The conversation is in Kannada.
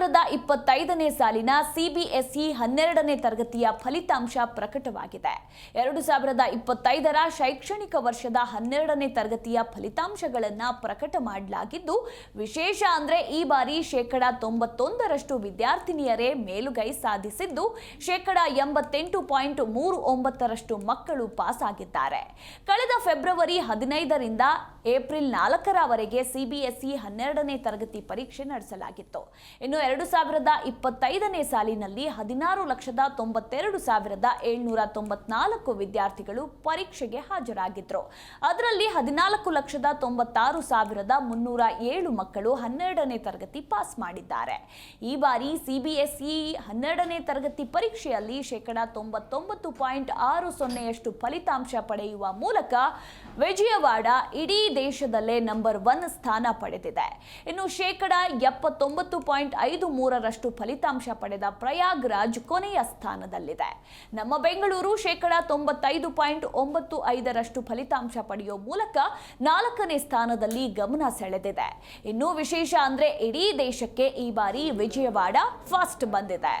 2025ನೇ ಸಾಲಿನ ಸಿಬಿಎಸ್ಇ 12ನೇ ತರಗತಿಯ ಫಲಿತಾಂಶ ಪ್ರಕಟವಾಗಿದೆ. 2025ರ ಶೈಕ್ಷಣಿಕ ವರ್ಷದ 12ನೇ ತರಗತಿಯ ಫಲಿತಾಂಶಗಳನ್ನು ಪ್ರಕಟ ಮಾಡಲಾಗಿದ್ದು, ವಿಶೇಷ ಅಂದ್ರೆ ಈ ಬಾರಿ 91% ವಿದ್ಯಾರ್ಥಿನಿಯರೇ ಮೇಲುಗೈ ಸಾಧಿಸಿದ್ದು, 88.39% ಮಕ್ಕಳು ಪಾಸ್ ಆಗಿದ್ದಾರೆ. ಕಳೆದ ಫೆಬ್ರವರಿ 15ರಿಂದ ಏಪ್ರಿಲ್ 4ರವರೆಗೆ ಸಿಬಿಎಸ್ಇ 12ನೇ ತರಗತಿ ಪರೀಕ್ಷೆ ನಡೆಸಲಾಗಿತ್ತು. ಇನ್ನು 2025ನೇ ಸಾಲಿನಲ್ಲಿ 16,92,794 ವಿದ್ಯಾರ್ಥಿಗಳು ಪರೀಕ್ಷೆಗೆ ಹಾಜರಾಗಿದ್ರು. ಅದರಲ್ಲಿ 14,96,307 ಮಕ್ಕಳು 12ನೇ ತರಗತಿ ಪಾಸ್ ಮಾಡಿದ್ದಾರೆ. ಈ ಬಾರಿ ಸಿಬಿಎಸ್ಇ 12ನೇ ತರಗತಿ ಪರೀಕ್ಷೆಯಲ್ಲಿ 99.60% ಫಲಿತಾಂಶ ಪಡೆಯುವ ಮೂಲಕ ವಿಜಯವಾಡ ಇಡೀ ದೇಶದಲ್ಲೇ ನಂಬರ್ 1 ಸ್ಥಾನ ಪಡೆದಿದೆ. ಇನ್ನು 79.53% ಫಲಿತಾಂಶ ಪಡೆದ ಪ್ರಯಾಗ್ರಾಜ್ ಕೊನೆಯ ಸ್ಥಾನದಲ್ಲಿದೆ. ನಮ್ಮ ಬೆಂಗಳೂರು 95.95% ಫಲಿತಾಂಶ ಪಡೆಯುವ ಮೂಲಕ 4ನೇ ಸ್ಥಾನದಲ್ಲಿ ಗಮನ ಸೆಳೆದಿದೆ. ಇನ್ನು ವಿಶೇಷ ಅಂದ್ರೆ ಇಡೀ ದೇಶಕ್ಕೆ ಈ ಬಾರಿ ವಿಜಯವಾಡ ಫಸ್ಟ್ ಬಂದಿದೆ.